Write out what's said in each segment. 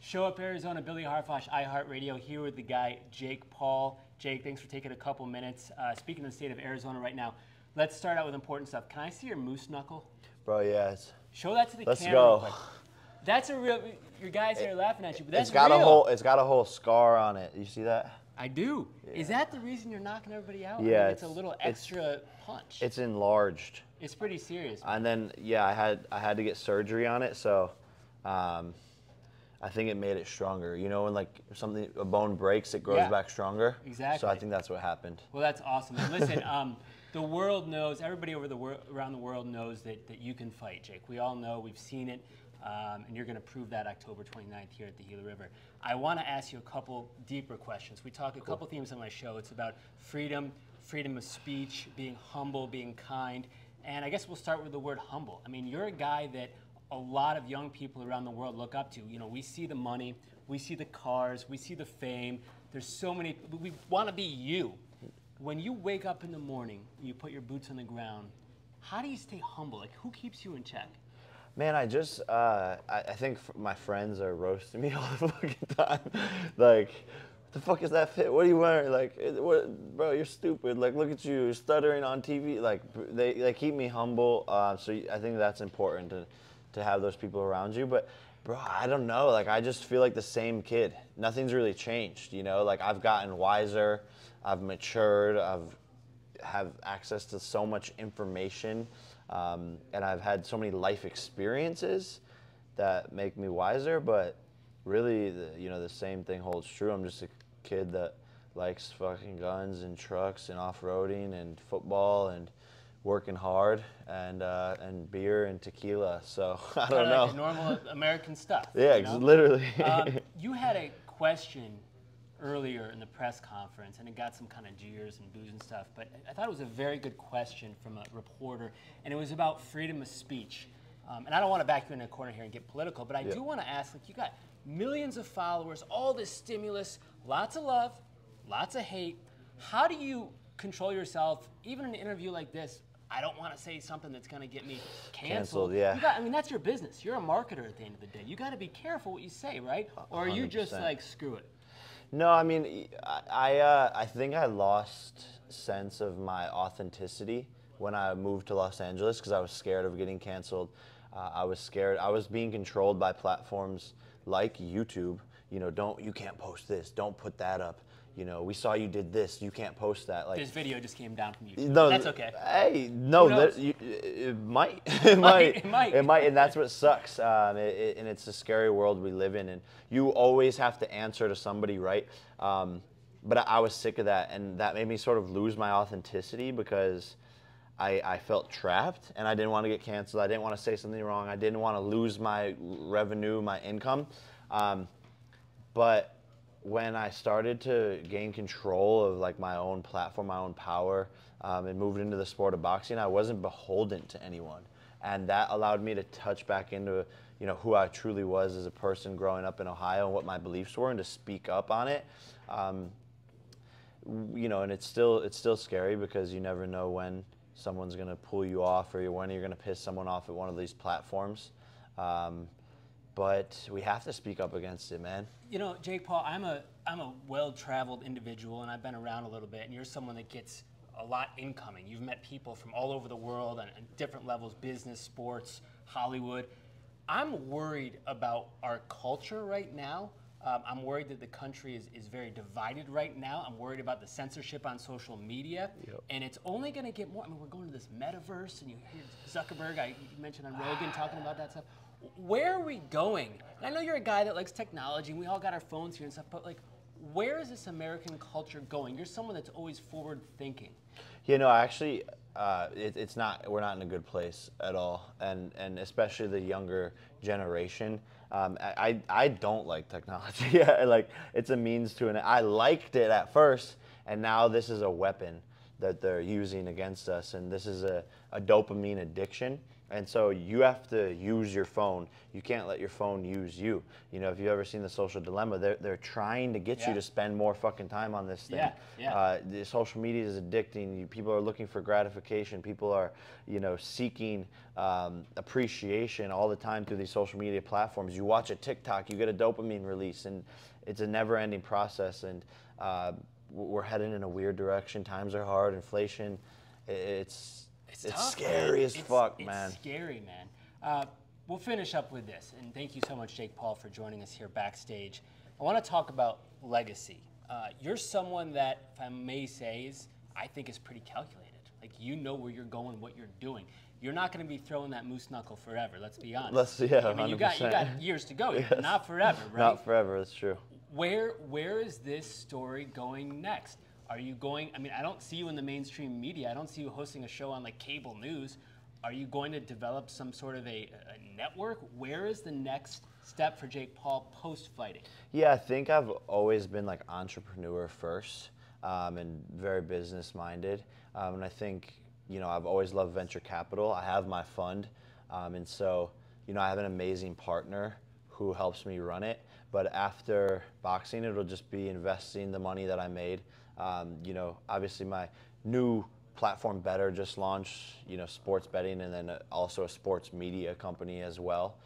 Show Up Arizona, Billy Harfosh, iHeartRadio, here with the guy, Jake Paul. Jake, thanks for taking a couple minutes. Speaking of the state of Arizona right now, let's start out with important stuff. Can I see your moose knuckle? Bro, yes. Show that to the Let's camera go. real quick. That's a real, your guys here laughing at you, but that's It's got real. it's got a whole scar on it. You see that? I do. Yeah. Is that the reason you're knocking everybody out? Yeah, I mean, it's a little extra punch. It's enlarged. It's pretty serious, man. And then, yeah, I had to get surgery on it, so I think it made it stronger. You know, when like a bone breaks, it grows back stronger. Exactly. So I think that's what happened. Well, that's awesome. And listen, the world knows, everybody around the world knows that you can fight, Jake. We all know, we've seen it, and you're going to prove that October 29th here at the Gila River. I want to ask you a couple deeper questions. We talk a couple themes on my show. It's about freedom, freedom of speech, being humble, being kind, and I guess we'll start with the word humble. I mean, you're a guy that a lot of young people around the world look up to. You know, we see the money, we see the cars, we see the fame. There's so many, we want to be you. When you wake up in the morning, you put your boots on the ground, how do you stay humble? Like, who keeps you in check? Man, I just, I think my friends are roasting me all the fucking time. Like, what the fuck is that fit? What are you wearing? Like, bro, you're stupid. Like, look at you, you're stuttering on TV. Like, they keep me humble. So I think that's important to have those people around you. But, bro, I don't know. Like, I just feel like the same kid. Nothing's really changed, you know? Like, I've gotten wiser. I've matured. Have access to so much information. And I've had so many life experiences that make me wiser. But really, the same thing holds true. I'm just a kid that likes fucking guns and trucks and off-roading and football and working hard and beer and tequila. So I don't know. Like normal American stuff. Yeah, you know? literally. You had a question earlier in the press conference, and it got some kind of jeers and boos and stuff, but I thought it was a very good question from a reporter, and it was about freedom of speech. And I don't want to back you in a corner here and get political, but I do want to ask, like, you got millions of followers, all this stimulus, lots of love, lots of hate. How do you control yourself, even in an interview like this? I don't want to say something that's going to get me canceled. Yeah. I mean, that's your business. You're a marketer at the end of the day. You got to be careful what you say, right? Or are you just 100%. like, screw it? No, I mean, I think I lost sense of my authenticity when I moved to Los Angeles because I was scared of getting canceled. I was scared. I was being controlled by platforms like YouTube. You know, you can't post this. Don't put that up. You know, we saw you did this. You can't post that. Like, this video just came down from YouTube. No, that's okay. Hey, no, it might. It might. And that's what sucks. And it's a scary world we live in. And you always have to answer to somebody, right? But I was sick of that. And that made me sort of lose my authenticity because I felt trapped. And I didn't want to get canceled. I didn't want to say something wrong. I didn't want to lose my revenue, my income. But when I started to gain control of like my own platform, my own power, and moved into the sport of boxing, I wasn't beholden to anyone. And that allowed me to touch back into, who I truly was as a person growing up in Ohio and what my beliefs were and to speak up on it. And it's still scary because you never know when someone's going to pull you off or when you're going to piss someone off at one of these platforms. But we have to speak up against it, man. You know, Jake Paul, I'm a well-traveled individual, and I've been around a little bit, and you're someone that gets a lot incoming. You've met people from all over the world on different levels, business, sports, Hollywood. I'm worried about our culture right now. I'm worried that the country is very divided right now. I'm worried about the censorship on social media, and it's only going to get more. I mean, we're going to this metaverse, and you hear Zuckerberg, you mentioned on Rogan, talking about that stuff. Where are we going? And I know you're a guy that likes technology, and we all got our phones here and stuff, but like, where is this American culture going? You're someone that's always forward thinking. Actually, it's not. We're not in a good place at all, and especially the younger generation. I don't like technology. Like, it's a means to an end. I liked it at first, and now this is a weapon that they're using against us, and this is a dopamine addiction. And so you have to use your phone. You can't let your phone use you. You know, if you've ever seen The Social Dilemma, they're trying to get you to spend more fucking time on this thing. The social media is addicting. People are looking for gratification. People are, you know, seeking appreciation all the time through these social media platforms. You watch a TikTok, you get a dopamine release, and it's a never-ending process. And we're heading in a weird direction. Times are hard. Inflation. It's tough, scary as fuck, man. It's scary, man. We'll finish up with this, and thank you so much, Jake Paul, for joining us here backstage. I want to talk about legacy. You're someone that, if I may say, I think is pretty calculated. Like, you know where you're going, what you're doing. You're not going to be throwing that moose knuckle forever. Let's be honest. Yeah, I mean, 100%. you got years to go. Yes. Not forever, right? Not forever. That's true. Where is this story going next? Are you going, I mean, I don't see you in the mainstream media. I don't see you hosting a show on like cable news. Are you going to develop some sort of a network? Where is the next step for Jake Paul post-fighting? Yeah, I think I've always been like entrepreneur first and very business-minded. And I think, you know, I've always loved venture capital. I have my fund. And so, you know, I have an amazing partner who helps me run it. But after boxing, it'll just be investing the money that I made. You know, obviously my new platform Better just launched, you know, sports betting, and then also a sports media company as well.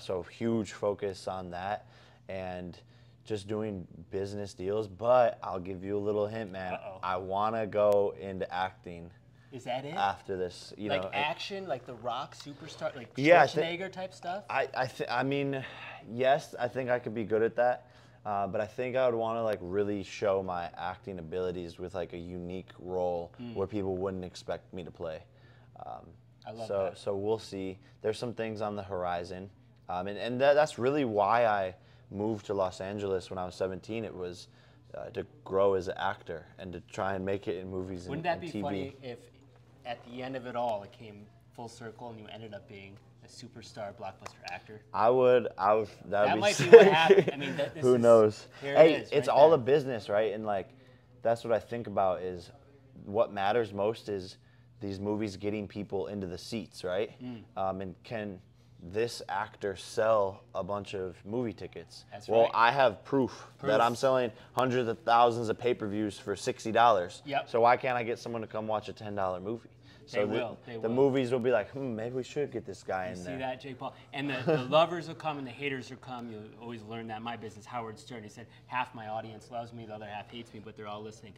So huge focus on that and just doing business deals. But I'll give you a little hint, man. I want to go into acting. Is that it? After this, you like know, action, like The Rock, superstar, like yeah, Schwarzenegger type stuff. I mean, yes, I think I could be good at that. But I think I would want to like really show my acting abilities with like a unique role where people wouldn't expect me to play. I love that. So we'll see. There's some things on the horizon, and that's really why I moved to Los Angeles when I was 17. It was to grow as an actor and to try and make it in movies. Wouldn't that be funny if at the end of it all it came full circle and you ended up being a superstar blockbuster actor? I would. That might sick. be what happened. I mean, who knows? Hey, it's right all there. a business, right? And like, that's what I think about is what matters most is these movies getting people into the seats, right? And can this actor sell a bunch of movie tickets? That's well, right. I have proof that I'm selling hundreds of thousands of pay-per-views for $60. Yep. So why can't I get someone to come watch a $10 movie? So the movies will be like, maybe we should get this guy in there. See that, Jake Paul? And the lovers will come and the haters will come. You'll always learn that. In my business, Howard Stern, he said, half my audience loves me, the other half hates me, but they're all listening.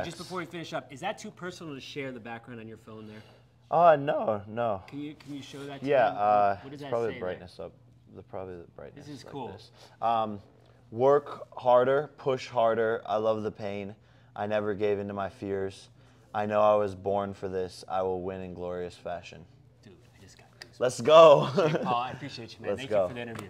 Just before we finish up, is that too personal to share the background on your phone there? No. Can you show that to me? Yeah, what does it's that probably say the brightness up. Probably the brightness. This is like cool. This. Work harder, push harder. I love the pain. I never gave in to my fears. I know I was born for this. I will win in glorious fashion. Dude, I just got goosebumps. Let's go. Jake Paul, I appreciate you, man. Thank you for the interview.